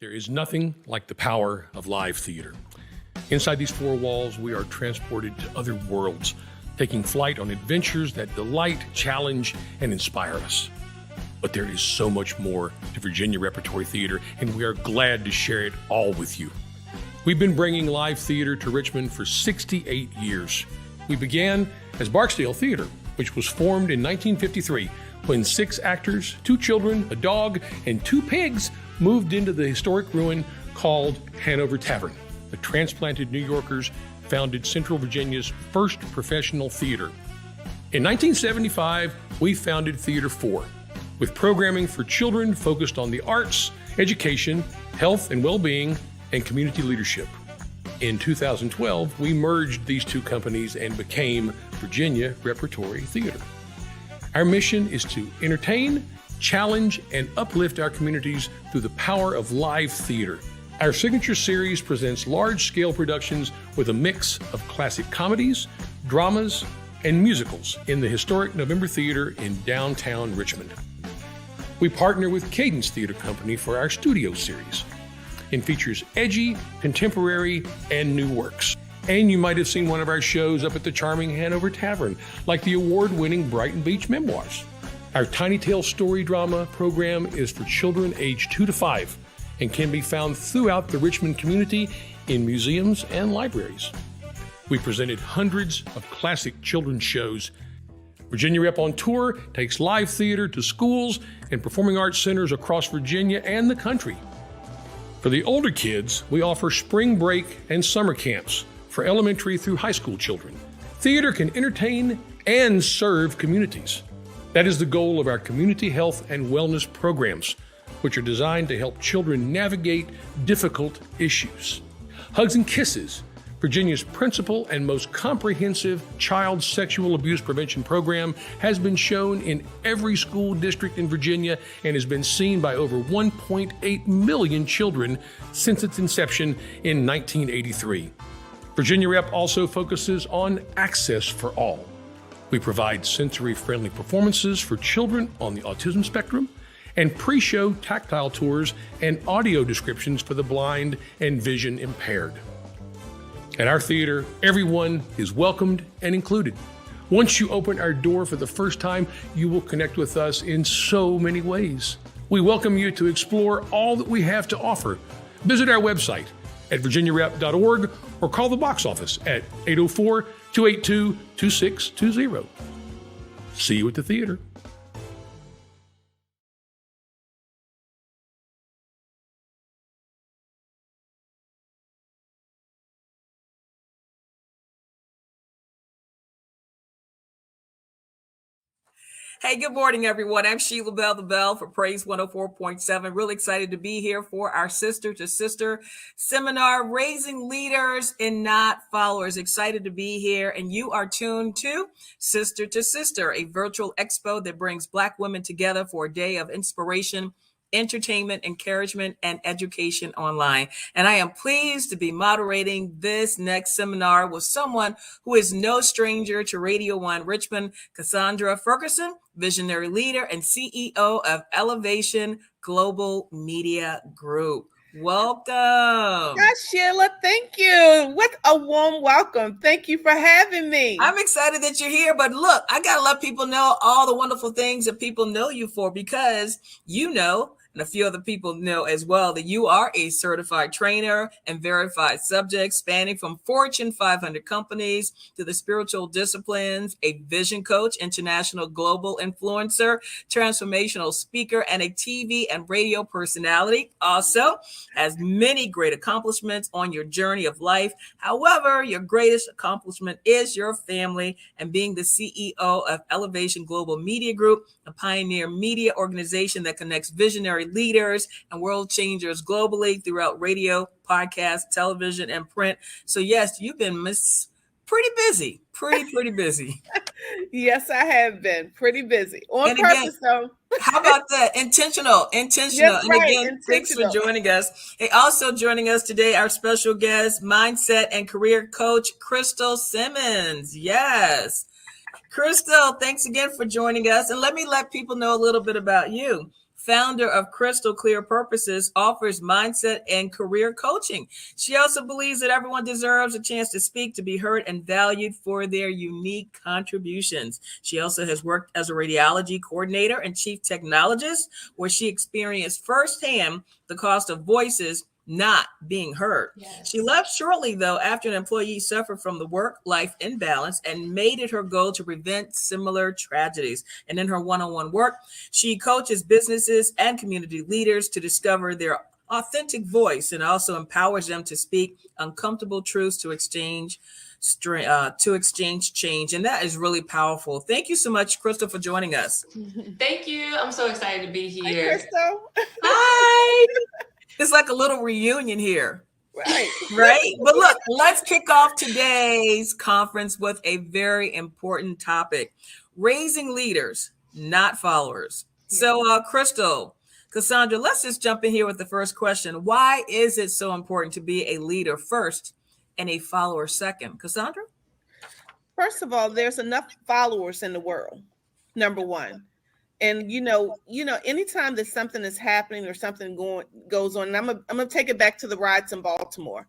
There is nothing like the power of live theater. Inside these four walls, we are transported to other worlds, taking flight on adventures that delight, challenge, and inspire us. But there is so much more to Virginia Repertory Theater, and we are glad to share it all with you. We've been bringing live theater to Richmond for 68 years. We began as Barksdale Theater, which was formed in 1953 when 6 actors, 2 children, a dog, and 2 pigs moved into the historic ruin called Hanover Tavern. The transplanted New Yorkers founded Central Virginia's first professional theater. In 1975, we founded Theater 4, with programming for children focused on the arts, education, health and well-being, and community leadership. In 2012, we merged these 2 companies and became Virginia Repertory Theater. Our mission is to entertain, challenge, and uplift our communities through the power of live theater. Our signature series presents large-scale productions with a mix of classic comedies, dramas, and musicals in the historic November Theater in downtown Richmond. We partner with Cadence Theater Company for our studio series. It features edgy, contemporary, and new works. And you might have seen one of our shows up at the charming Hanover Tavern, like the award-winning Brighton Beach Memoirs. Our Tiny Tale story drama program is for children aged 2 to 5 and can be found throughout the Richmond community in museums and libraries. We presented hundreds of classic children's shows. Virginia Rep on Tour takes live theater to schools and performing arts centers across Virginia and the country. For the older kids, we offer spring break and summer camps for elementary through high school children. Theater can entertain and serve communities. That is the goal of our community health and wellness programs, which are designed to help children navigate difficult issues. Hugs and Kisses, Virginia's principal and most comprehensive child sexual abuse prevention program, has been shown in every school district in Virginia and has been seen by over 1.8 million children since its inception in 1983. Virginia Rep also focuses on access for all. We provide sensory-friendly performances for children on the autism spectrum and pre-show tactile tours and audio descriptions for the blind and vision impaired. At our theater, everyone is welcomed and included. Once you open our door for the first time, you will connect with us in so many ways. We welcome you to explore all that we have to offer. Visit our website at virginiarep.org or call the box office at 804-282-2620. See you at the theater. Hey, good morning, everyone. I'm Sheila Bell, the Bell for Praise 104.7. Really excited to be here for our Sister to Sister seminar, Raising Leaders and Not Followers. Excited to be here. And you are tuned to Sister, a virtual expo that brings Black women together for a day of inspiration, entertainment, encouragement, and education online. And I am pleased to be moderating this next seminar with someone who is no stranger to Radio 1 Richmond, Cassandra Ferguson, visionary leader and CEO of Elevation Global Media Group. Welcome. Hi, Sheila. Thank you. What a warm welcome. Thank you for having me. I'm excited that you're here, but look, I got to let people know all the wonderful things that people know you for, because you know, and a few other people know as well, that you are a certified trainer and verified subject spanning from Fortune 500 companies to the spiritual disciplines, a vision coach, international global influencer, transformational speaker, and a TV and radio personality. Also has many great accomplishments on your journey of life. However, your greatest accomplishment is your family and being the CEO of Elevation Global Media Group, a pioneer media organization that connects visionary leaders and world changers globally throughout radio, podcast, television, and print. So yes, you've been pretty busy. Yes, I have been pretty busy. On and purpose, again, though. How about that? Intentional. Yes, And right, again, thanks for joining us. Hey, also joining us today, our special guest, mindset and career coach, Crystal Simmons. Yes. Crystal, thanks again for joining us. And let people know a little bit about you. founder of Crystal Clear Purposes, offers mindset and career coaching. She also believes that everyone deserves a chance to speak, to be heard, and valued for their unique contributions. She also has worked as a radiology coordinator and chief technologist, where she experienced firsthand the cost of voices not being heard. Yes. She left shortly, though, after an employee suffered from the work-life imbalance and made it her goal to prevent similar tragedies. And in her one-on-one work, she coaches businesses and community leaders to discover their authentic voice and also empowers them to speak uncomfortable truths to exchange change. And that is really powerful. Thank you so much, Crystal, for joining us. Thank you. I'm so excited to be Hi, here. Crystal. Hi. It's like a little reunion here. Right. But look, let's kick off today's conference with a very important topic: raising leaders, not followers. Yeah. So, Crystal, Cassandra, let's just jump in here with the first question. Why is it so important to be a leader first and a follower second? Cassandra? First of all, there's enough followers in the world, number one. And anytime that something is happening or something goes on, and I'm gonna take it back to the riots in Baltimore.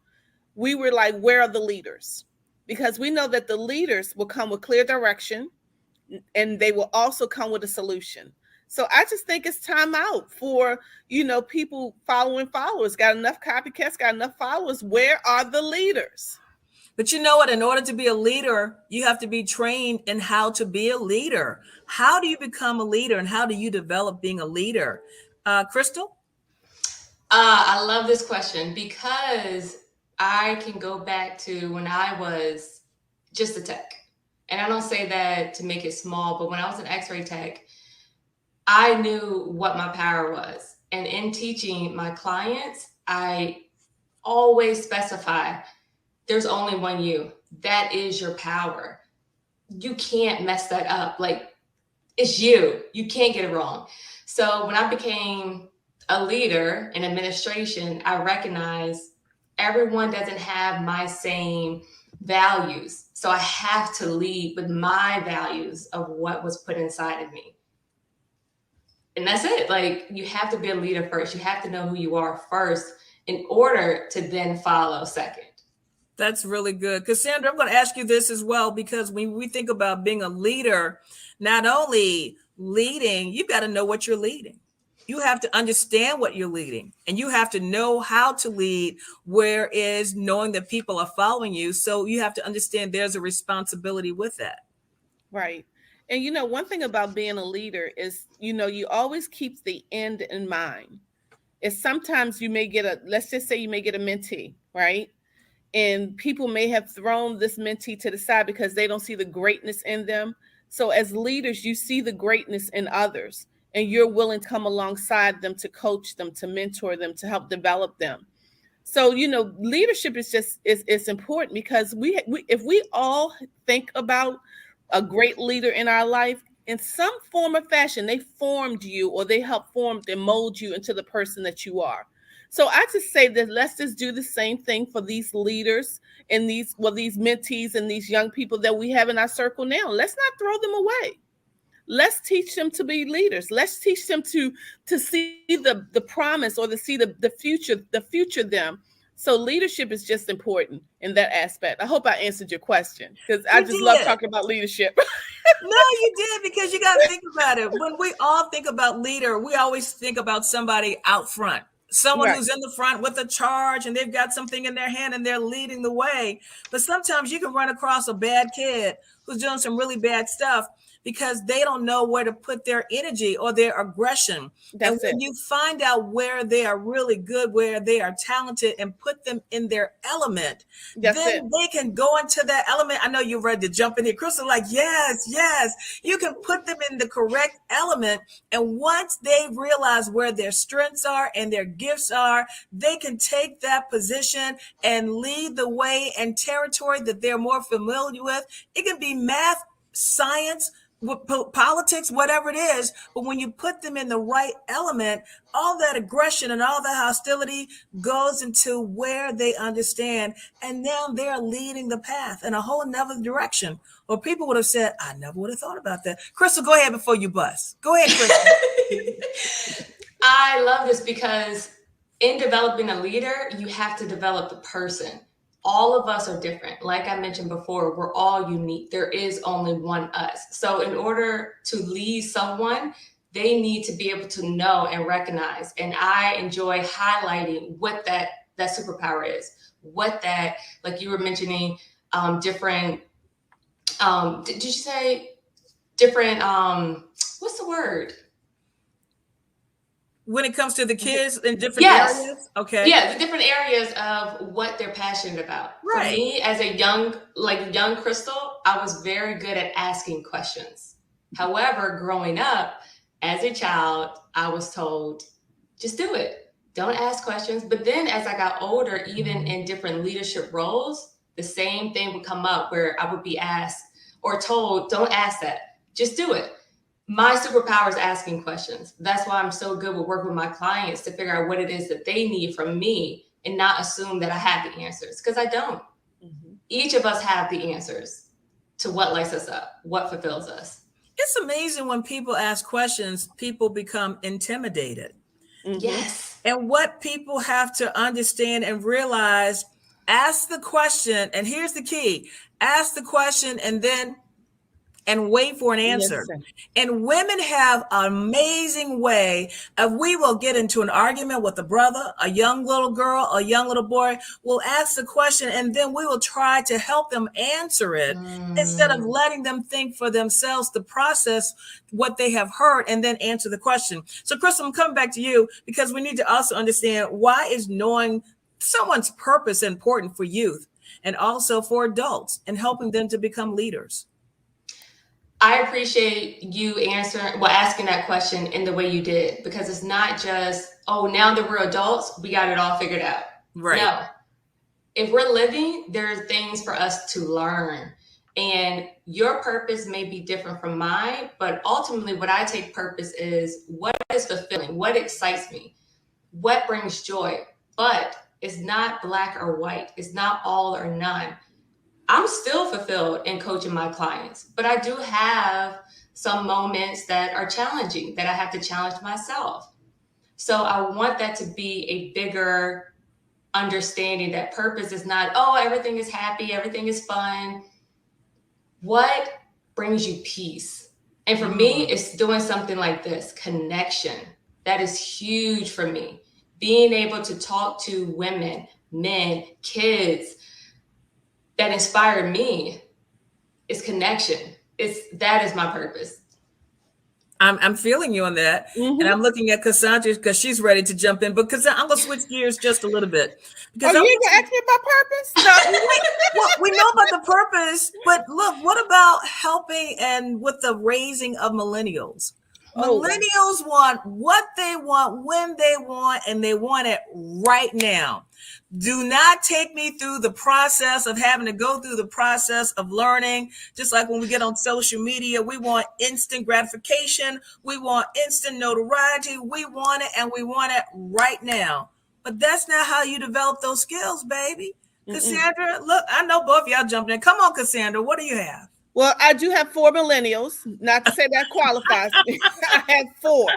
We were like, where are the leaders? Because we know that the leaders will come with clear direction, and they will also come with a solution. So I just think it's time out for people following followers. Got enough copycats, got enough followers. Where are the leaders? But you know what? In order to be a leader, you have to be trained in how to be a leader. How do you become a leader, and how do you develop being a leader? Crystal? I love this question because I can go back to when I was just a tech. And I don't say that to make it small, but when I was an X-ray tech, I knew what my power was. And in teaching my clients, I always specify there's only one you. That is your power. You can't mess that up. Like, it's you. You can't get it wrong. So when I became a leader in administration, I recognized everyone doesn't have my same values. So I have to lead with my values of what was put inside of me. And that's it. Like, you have to be a leader first. You have to know who you are first in order to then follow second. That's really good. Cassandra, I'm going to ask you this as well, because when we think about being a leader, not only leading, you've got to know what you're leading. You have to understand what you're leading, and you have to know how to lead, whereas knowing that people are following you. So you have to understand there's a responsibility with that. Right. And one thing about being a leader is, you always keep the end in mind. Is sometimes let's just say you may get a mentee, right? And people may have thrown this mentee to the side because they don't see the greatness in them. So as leaders, you see the greatness in others, and you're willing to come alongside them, to coach them, to mentor them, to help develop them. So, leadership is it's important, because if we all think about a great leader in our life, in some form or fashion, they formed you, or they helped form and mold you into the person that you are. So I just say that let's just do the same thing for these leaders and these mentees and these young people that we have in our circle now. Let's not throw them away. Let's teach them to be leaders. Let's teach them to see the promise, or to see the future them. So leadership is just important in that aspect. I hope I answered your question, because I just love talking about leadership. No, you did, because you got to think about it. When we all think about leader, we always think about somebody out front. Someone Right. who's in the front with a charge, and they've got something in their hand and they're leading the way. But sometimes you can run across a bad kid who's doing some really bad stuff because they don't know where to put their energy or their aggression. And when you find out where they are really good, where they are talented, and put them in their element, then they can go into that element. I know you're ready to jump in here, Crystal, like, yes. You can put them in the correct element. And once they realize where their strengths are and their gifts are, they can take that position and lead the way in territory that they're more familiar with. It can be math, science, politics, whatever it is. But when you put them in the right element, all that aggression and all that hostility goes into where they understand. And now they're leading the path in a whole nother direction. Or people would have said, I never would have thought about that. Crystal, go ahead before you bust. Go ahead, Crystal. I love this because in developing a leader, you have to develop the person. All of us are different. Like I mentioned before, we're all unique. There is only one us. So in order to lead someone, they need to be able to know and recognize. And I enjoy highlighting what that superpower is. What that, like you were mentioning, different, did you say different, what's the word? When it comes to the kids in different Yes. areas? Okay. Yeah, the different areas of what they're passionate about. Right. For me, as a young Crystal, I was very good at asking questions. However, growing up as a child, I was told, just do it. Don't ask questions. But then as I got older, even in different leadership roles, the same thing would come up where I would be asked or told, don't ask that. Just do it. My superpower is asking questions. That's why I'm so good with working with my clients to figure out what it is that they need from me and not assume that I have the answers, because I don't. Mm-hmm. Each of us have the answers to what lights us up, what fulfills us. It's amazing when people ask questions, people become intimidated. Mm-hmm. Yes. And what people have to understand and realize, ask the question, and here's the key, ask the question and wait for an answer. Yes, and women have an amazing way of, we will get into an argument with a brother, a young little girl, a young little boy. We'll ask the question and then we will try to help them answer it instead of letting them think for themselves, to process what they have heard and then answer the question. So Crystal, I'm coming back to you because we need to also understand, why is knowing someone's purpose important for youth and also for adults and helping them to become leaders? I appreciate you asking that question in the way you did, because it's not just, oh, now that we're adults, we got it all figured out. Right. No. If we're living, there are things for us to learn. And your purpose may be different from mine, but ultimately what I take purpose is, what is fulfilling, what excites me, what brings joy. But it's not black or white. It's not all or none. I'm still fulfilled in coaching my clients, but I do have some moments that are challenging, that I have to challenge myself. So I want that to be a bigger understanding, that purpose is not, oh, everything is happy, everything is fun. What brings you peace? And for me, it's doing something like this, connection. That is huge for me. Being able to talk to women, men, kids, that inspired me is connection. That is my purpose. I'm feeling you on that. Mm-hmm. And I'm looking at Cassandra because she's ready to jump in. But I'm going to switch gears just a little bit. Because you ain't going to ask me about purpose? No, well, we know about the purpose. But look, what about helping and with the raising of millennials? Millennials want what they want, when they want, and they want it right now. Do not take me through the process of having to go through the process of learning. Just like when we get on social media, we want instant gratification. We want instant notoriety. We want it, and we want it right now. But that's not how you develop those skills, baby. Mm-mm. Cassandra, look, I know both of y'all jumping in. Come on, Cassandra, what do you have? Well, I do have 4 millennials. Not to say that qualifies me. I have 4.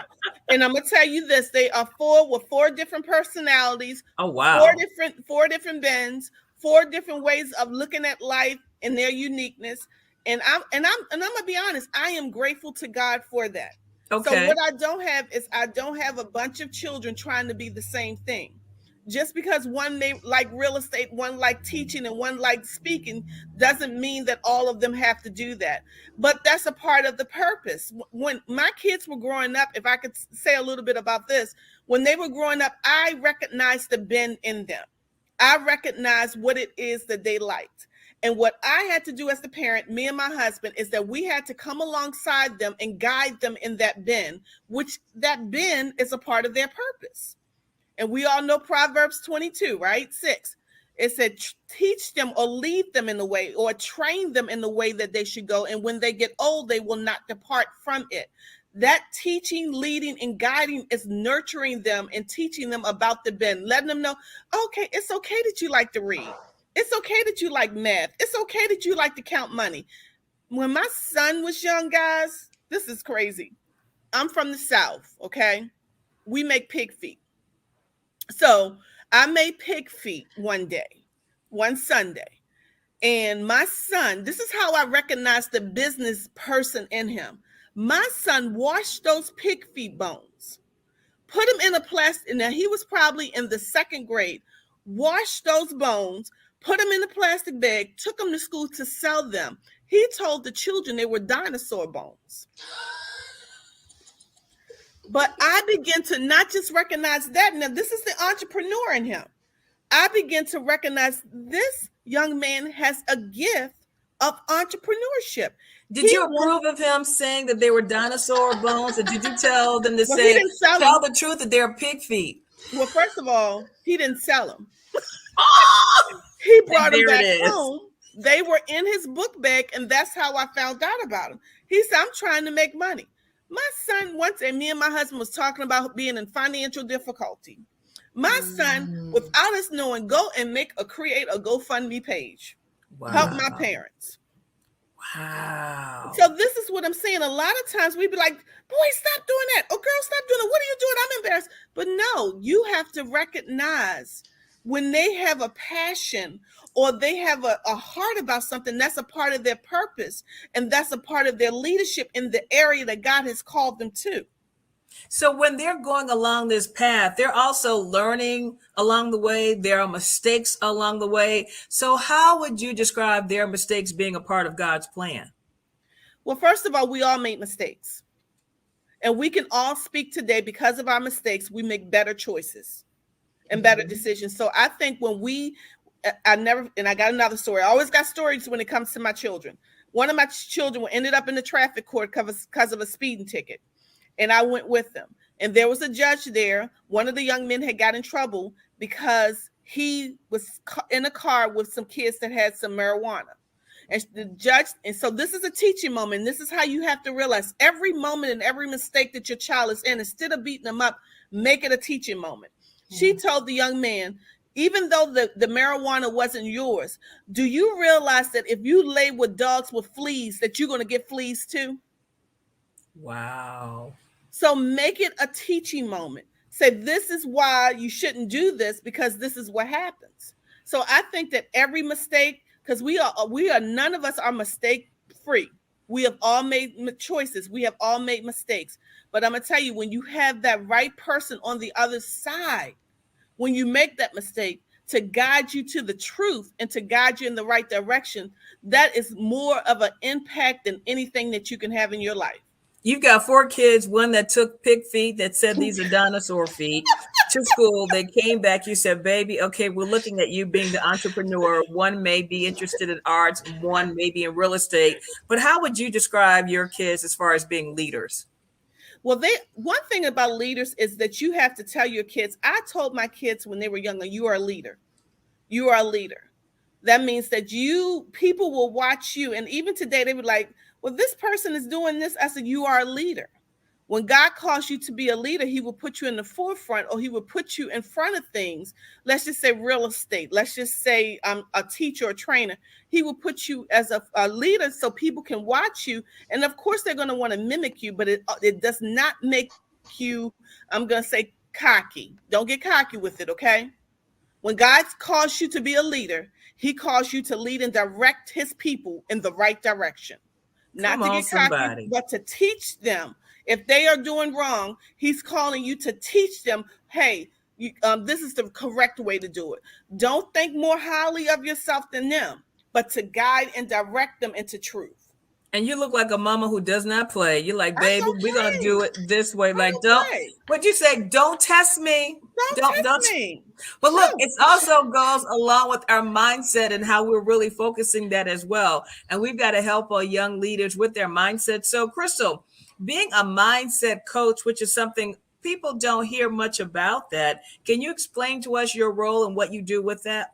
And I'm going to tell you this. They are 4 with 4 different personalities. Oh, wow. 4 different bends, 4 different ways of looking at life and their uniqueness. And I'm going to be honest, I am grateful to God for that. Okay. So what I don't have is, I don't have a bunch of children trying to be the same thing. Just because one may like real estate, one like teaching, and one like speaking, doesn't mean that all of them have to do that. But that's a part of the purpose. When my kids were growing up, if I could say a little bit about this, when they were growing up, I recognized the bend in them. I recognized what it is that they liked. And what I had to do as the parent, me and my husband, is that we had to come alongside them and guide them in that bend, which that bend is a part of their purpose. And we all know Proverbs 22, right? 6. It said, teach them or lead them in the way, or train them in the way that they should go. And when they get old, they will not depart from it. That teaching, leading, and guiding is nurturing them and teaching them about the bend, letting them know, okay, it's okay that you like to read. It's okay that you like math. It's okay that you like to count money. When my son was young, guys, this is crazy. I'm from the South, okay? we make pig feet. So I made pig feet one Sunday. And my son, this is how I recognize the business person in him. My son washed those pig feet bones, put them in a plastic, and now he was probably in the 2nd grade, washed those bones, put them in a plastic bag, took them to school to sell them. He told the children they were dinosaur bones. But I began to not just recognize that. Now, this is the entrepreneur in him. I began to recognize this young man has a gift of entrepreneurship. Did you approve of him saying that they were dinosaur bones, or did you tell them to say, tell the truth that they're pig feet? Well, first of all, he didn't sell them. He brought them back home. They were in his book bag, and that's how I found out about them. He said, I'm trying to make money. My son once, and me and my husband was talking about being in financial difficulty. My son, without us knowing, go and create a GoFundMe page. Wow. Help my parents. Wow. So this is what I'm saying. A lot of times we'd be like, boy, stop doing that. Oh, girl, stop doing it. What are you doing? I'm embarrassed. But no, you have to recognize when they have a passion or they have a heart about something, that's a part of their purpose. And that's a part of their leadership in the area that God has called them to. So when they're going along this path, they're also learning along the way. There are mistakes along the way. So how would you describe their mistakes being a part of God's plan? Well, first of all, we all make mistakes. And we can all speak today because of our mistakes, we make better choices and better decisions. So I think when I got another story. I always got stories when it comes to my children. One of my children ended up in the traffic court because of a speeding ticket. And I went with them. And there was a judge there. One of the young men had got in trouble because he was in a car with some kids that had some marijuana. And the judge, and so this is a teaching moment. This is how you have to realize every moment and every mistake that your child is in, instead of beating them up, make it a teaching moment. She told the young man, even though the marijuana wasn't yours, do you realize that if you lay with dogs with fleas, that you're going to get fleas too? Wow. So make it a teaching moment. Say, this is why you shouldn't do this, because this is what happens. So I think that every mistake, because we are none of us are mistake free. We have all made choices. We have all made mistakes. But I'm going to tell you, when you have that right person on the other side, when you make that mistake, to guide you to the truth and to guide you in the right direction, that is more of an impact than anything that you can have in your life. You've got 4 kids, one that took pig feet that said these are dinosaur feet to school. They came back. You said, baby, okay, we're looking at you being the entrepreneur. One may be interested in arts, one may be in real estate. But how would you describe your kids as far as being leaders? Well, one thing about leaders is that you have to tell your kids. I told my kids when they were younger, you are a leader. You are a leader. That means that people will watch you. And even today, they were like, well, this person is doing this. I said, you are a leader. When God calls you to be a leader, he will put you in the forefront, or he will put you in front of things. Let's just say real estate. Let's just say a teacher or trainer. He will put you as a leader so people can watch you. And of course, they're going to want to mimic you, but it does not make you, I'm going to say, cocky. Don't get cocky with it, okay? When God calls you to be a leader, he calls you to lead and direct his people in the right direction. Not to get cocky, but to teach them. If they are doing wrong, he's calling you to teach them, hey, this is the correct way to do it. Don't think more highly of yourself than them, but to guide and direct them into truth. And you look like a mama who does not play. You're like, baby, we're going to do it this way. What'd you say? Don't test me. Don't test me. But look, it also goes along with our mindset and how we're really focusing that as well. And we've got to help our young leaders with their mindset. So, Crystal, being a mindset coach, which is something people don't hear much about that. Can you explain to us your role and what you do with that?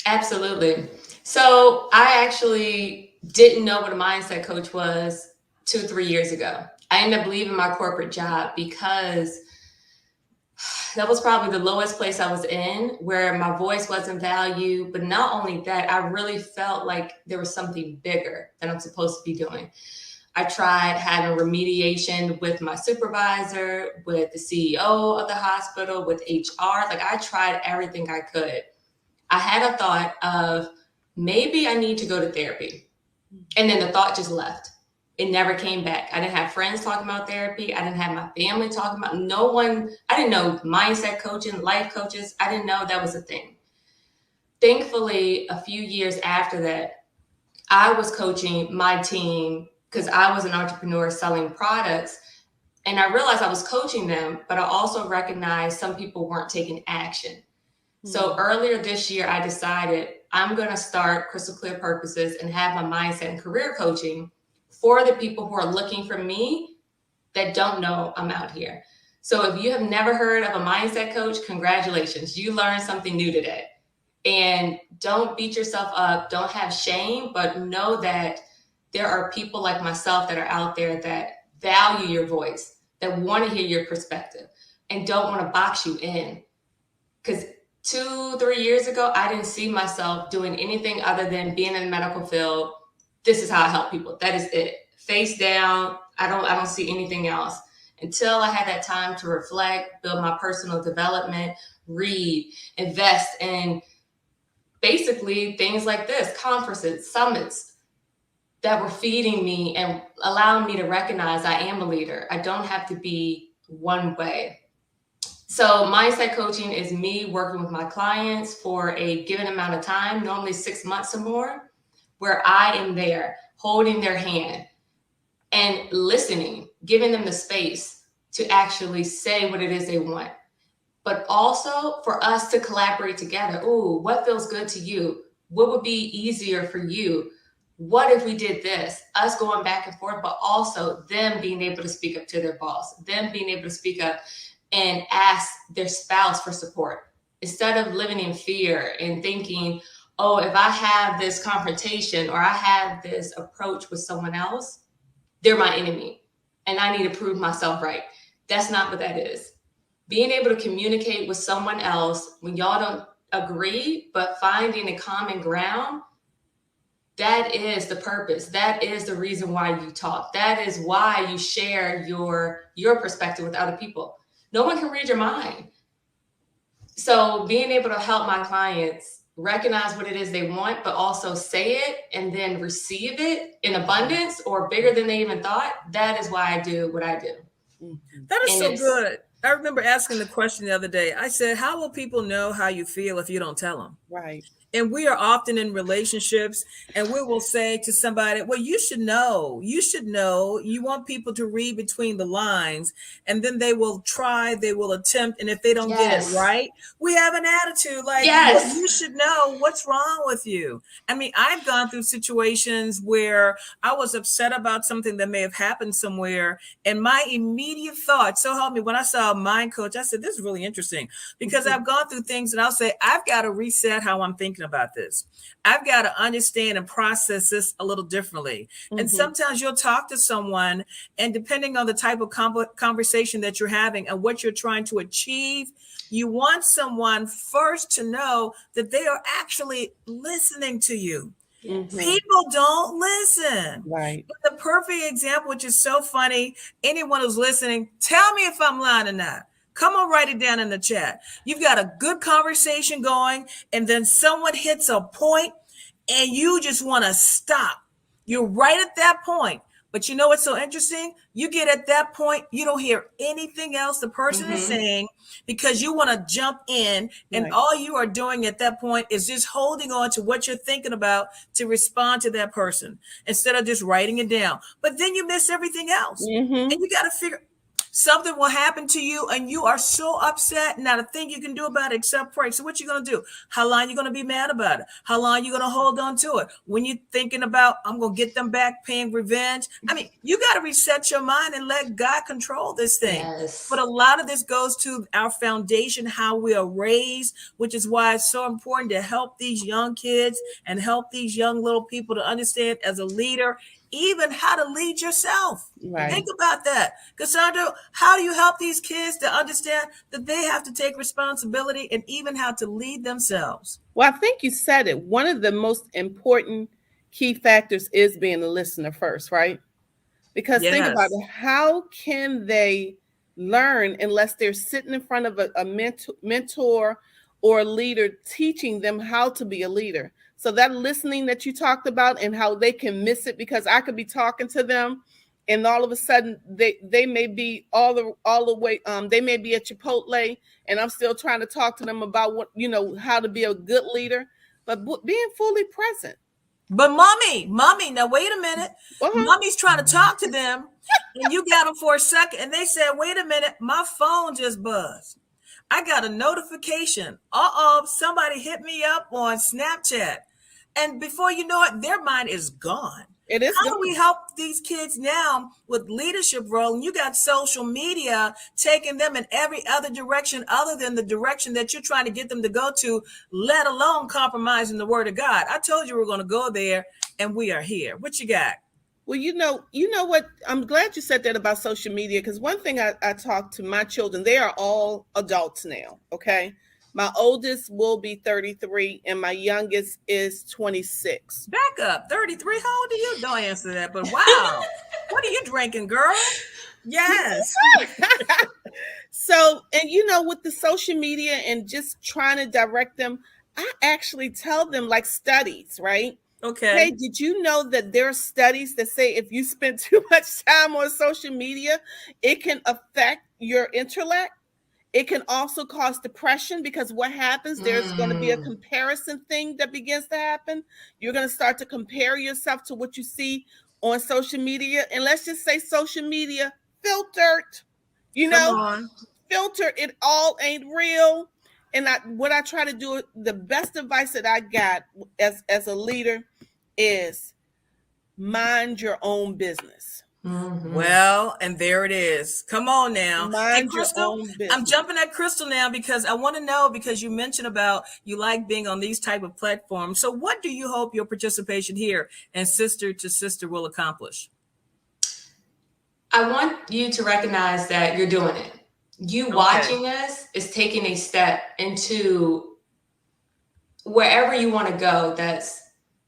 Absolutely. So I actually didn't know what a mindset coach was 2-3 years ago. I ended up leaving my corporate job because that was probably the lowest place I was in, where my voice wasn't valued. But not only that, I really felt like there was something bigger that I'm supposed to be doing. I tried having remediation with my supervisor, with the CEO of the hospital, with HR. Like I tried everything I could. I had a thought of maybe I need to go to therapy. And then the thought just left. It never came back. I didn't have friends talking about therapy. I didn't have my family talking about no one. I didn't know mindset coaching, life coaches. I didn't know that was a thing. Thankfully, a few years after that, I was coaching my team because I was an entrepreneur selling products. And I realized I was coaching them, but I also recognized some people weren't taking action. So earlier this year, I decided I'm going to start Crystal Clear Purposes and have my mindset and career coaching for the people who are looking for me that don't know I'm out here. So if you have never heard of a mindset coach, congratulations. You learned something new today. And don't beat yourself up. Don't have shame, but know that there are people like myself that are out there that value your voice, that want to hear your perspective and don't want to box you in. Because 2-3 years ago, I didn't see myself doing anything other than being in the medical field. This is how I help people. That is it. Face down. I don't see anything else until I had that time to reflect, build my personal development, read, invest in basically things like this, conferences, summits that were feeding me and allowing me to recognize I am a leader. I don't have to be one way. So mindset coaching is me working with my clients for a given amount of time, normally 6 months or more, where I am there holding their hand and listening, giving them the space to actually say what it is they want. But also for us to collaborate together. Ooh, what feels good to you? What would be easier for you? What if we did this? Us going back and forth, but also them being able to speak up to their boss, them being able to speak up and ask their spouse for support instead of living in fear and thinking, oh, if I have this confrontation or I have this approach with someone else, they're my enemy and I need to prove myself right. That's not what that is. Being able to communicate with someone else when y'all don't agree, but finding a common ground, that is the purpose. That is the reason why you talk. That is why you share your perspective with other people. No one can read your mind. So being able to help my clients recognize what it is they want, but also say it and then receive it in abundance or bigger than they even thought, that is why I do what I do. That is so good. I remember asking the question the other day. I said, how will people know how you feel if you don't tell them? Right. And we are often in relationships and we will say to somebody, well, you should know, you want people to read between the lines and then they will try, they will attempt. And if they don't get it right, we have an attitude like, well, you should know what's wrong with you. I mean, I've gone through situations where I was upset about something that may have happened somewhere. And my immediate thought, so help me, when I saw a mind coach, I said, this is really interesting because I've gone through things and I'll say, I've got to reset how I'm thinking about this. I've got to understand and process this a little differently. And sometimes you'll talk to someone and depending on the type of conversation that you're having and what you're trying to achieve, you want someone first to know that they are actually listening to you. People don't listen. Right. But the perfect example, which is so funny, anyone who's listening, tell me if I'm lying or not. Come on, write it down in the chat. You've got a good conversation going, and then someone hits a point, and you just want to stop. You're right at that point. But you know what's so interesting? You get at that point, you don't hear anything else the person is saying because you want to jump in, and all you are doing at that point is just holding on to what you're thinking about to respond to that person instead of just writing it down. But then you miss everything else. And you got to figure something will happen to you and you are so upset. Not a thing you can do about it except pray. So what you going to do? How long are you going to be mad about it? How long are you going to hold on to it? When you're thinking about, I'm going to get them back, paying revenge. I mean, you got to reset your mind and let God control this thing. But a lot of this goes to our foundation, how we are raised, which is why it's so important to help these young kids and help these young little people to understand as a leader, even how to lead yourself. Think about that. Cassandra, how do you help these kids to understand that they have to take responsibility and even how to lead themselves? Well, I think you said it. One of the most important key factors is being a listener first, right? Because think about Yes. it, how can they learn unless they're sitting in front of a mentor or a leader teaching them how to be a leader? So that listening that you talked about and how they can miss it, because I could be talking to them and all of a sudden they may be all the way they may be at Chipotle and I'm still trying to talk to them about what, how to be a good leader, but being fully present. But mommy, now wait a minute. Uh-huh. Mommy's trying to talk to them, and you got them for a second, and they said, wait a minute, my phone just buzzed. I got a notification. Somebody hit me up on Snapchat. And before you know it, their mind is gone. It is How do gone. we help these kids now with leadership role? And you got social media taking them in every other direction other than the direction that you're trying to get them to go to, let alone compromising the word of God. I told you we're going to go there, and we are here. What you got? Well, you know what? I'm glad you said that about social media, because one thing I talk to my children, they are all adults now, okay? My oldest will be 33 and my youngest is 26. Back up, 33. How old are you? Don't answer that, but wow. What are you drinking, girl? Yes. So, and with the social media and just trying to direct them, I actually tell them like studies, right? Okay. Hey, did you know that there are studies that say if you spend too much time on social media, it can affect your intellect? It can also cause depression, because what happens, there's going to be a comparison thing that begins to happen. You're going to start to compare yourself to what you see on social media. And let's just say social media filtered, Come on. filter, it all ain't real. And what I try to do, the best advice that I got as a leader is mind your own business. Mm-hmm. Well, and there it is. Come on now. Mind Crystal, your own business. I'm jumping at Crystal now because I want to know, because you mentioned about you like being on these type of platforms. So what do you hope your participation here and Sister to Sister will accomplish? I want you to recognize that you're doing it. You watching us is taking a step into wherever you want to go. That's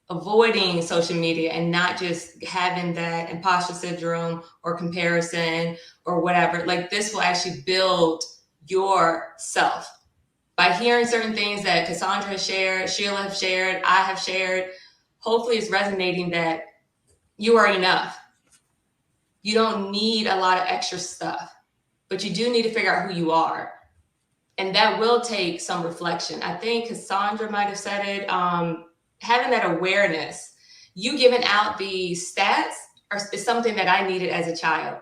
avoiding social media and not just having that imposter syndrome or comparison or whatever. Like, this will actually build yourself by hearing certain things that Cassandra has shared, Sheila has shared, I have shared. Hopefully it's resonating that you are enough. You don't need a lot of extra stuff, but you do need to figure out who you are. And that will take some reflection. I think Cassandra might have said it, having that awareness. You giving out the stats is something that I needed as a child,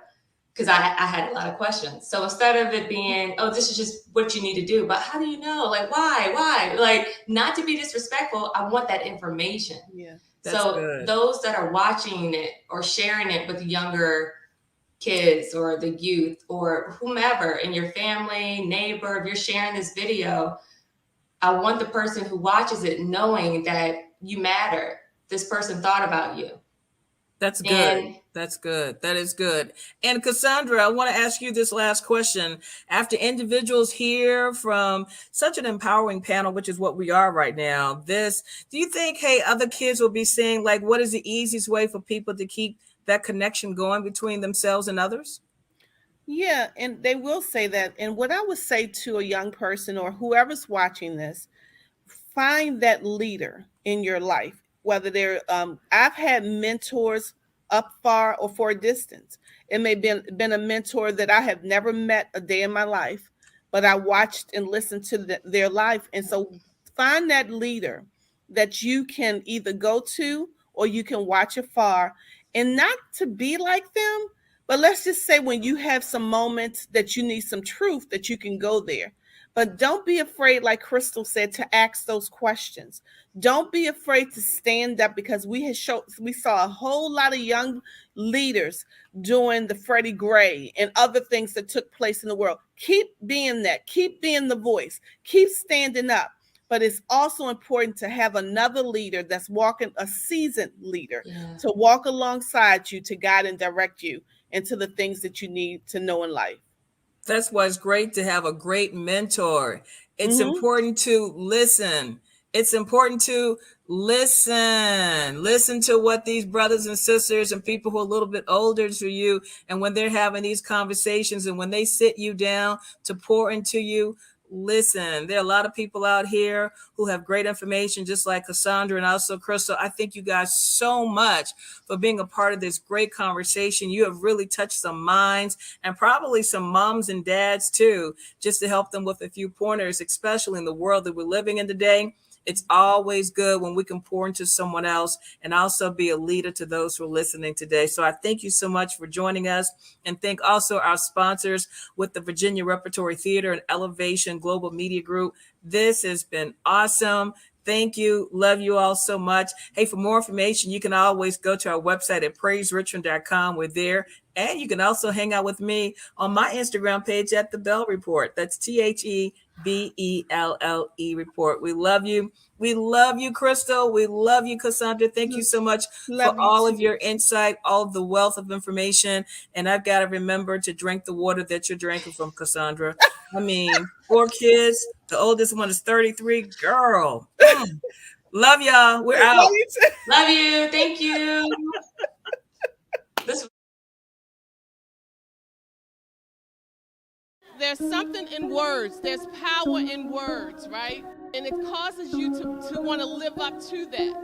because I had a lot of questions. So instead of it being, oh, this is just what you need to do, but how do you know? Like, why? Like, not to be disrespectful, I want that information. Yeah. So good. Those that are watching it or sharing it with younger kids or the youth or whomever in your family, neighbor, if you're sharing this video, I want the person who watches it knowing that you matter. This person thought about you. That's good. That's good. That is good. And Cassandra, I want to ask you this last question. After individuals hear from such an empowering panel, which is what we are right now, do you think, hey, other kids will be saying, like, what is the easiest way for people to keep that connection going between themselves and others? Yeah, and they will say that. And what I would say to a young person or whoever's watching this, find that leader in your life, whether they're, I've had mentors up far or for a distance. It may have been a mentor that I have never met a day in my life, but I watched and listened to their life. And so find that leader that you can either go to or you can watch afar, and not to be like them, but let's just say when you have some moments that you need some truth, that you can go there. But don't be afraid, like Crystal said, to ask those questions. Don't be afraid to stand up, because we saw a whole lot of young leaders doing the Freddie Gray and other things that took place in the world. Keep being that. Keep being the voice. Keep standing up. But it's also important to have another leader that's a seasoned leader, to walk alongside you, to guide and direct you into the things that you need to know in life. That's why it's great to have a great mentor. It's important to listen. it's important to listen to what these brothers and sisters and people who are a little bit older to you, and when they're having these conversations and when they sit you down to pour into you, listen. There are a lot of people out here who have great information, just like Cassandra and also Crystal. I thank you guys so much for being a part of this great conversation. You have really touched some minds and probably some moms and dads too, just to help them with a few pointers, especially in the world that we're living in today. It's always good when we can pour into someone else and also be a leader to those who are listening today. So I thank you so much for joining us, and thank also our sponsors with the Virginia Repertory Theater and Elevation Global Media Group. This has been awesome. Thank you. Love you all so much. Hey, for more information, you can always go to our website at praiserichmond.com. We're there. And you can also hang out with me on my Instagram page at The Bell Report. That's TheBelle Report. We love you. We love you, Crystal. We love you, Cassandra. Thank you so much for all of your insight, all of the wealth of information. And I've got to remember to drink the water that you're drinking from, Cassandra. I mean, 4 kids. The oldest one is 33. Girl. Love y'all. We're out. Love you. Thank you. There's something in words. There's power in words, right? And it causes you to want to live up to that.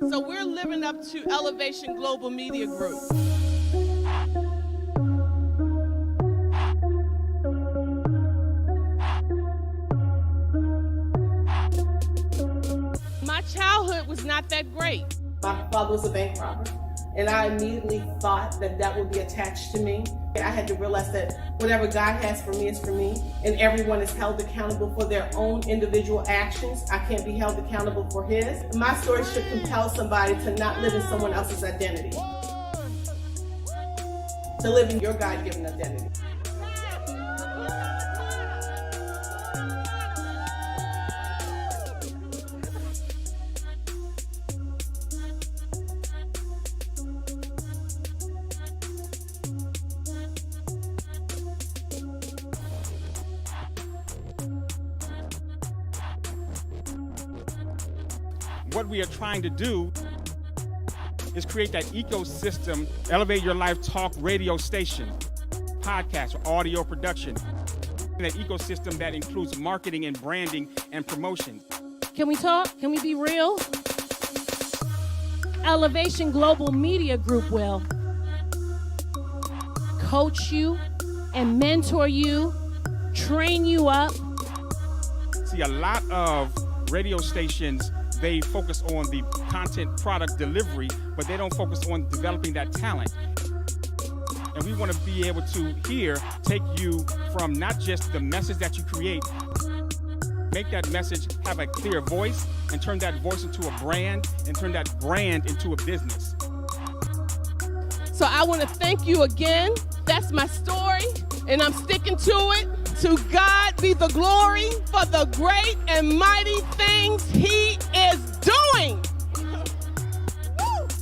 So we're living up to Elevation Global Media Group. My childhood was not that great. My father was a bank robber, and I immediately thought that would be attached to me. I had to realize that whatever God has for me is for me, and everyone is held accountable for their own individual actions. I can't be held accountable for his. My story should compel somebody to not live in someone else's identity, to live in your God-given identity. What we are trying to do is create that ecosystem, elevate your life talk radio station, podcast, or audio production. That ecosystem that includes marketing and branding and promotion. Can we talk? Can we be real? Elevation Global Media Group will coach you and mentor you, train you up. See, a lot of radio stations, they focus on the content product delivery, but they don't focus on developing that talent. And we want to be able to here take you from not just the message that you create, make that message have a clear voice, and turn that voice into a brand, and turn that brand into a business. So I want to thank you again. That's my story, and I'm sticking to it. To God be the glory for the great and mighty things he is doing.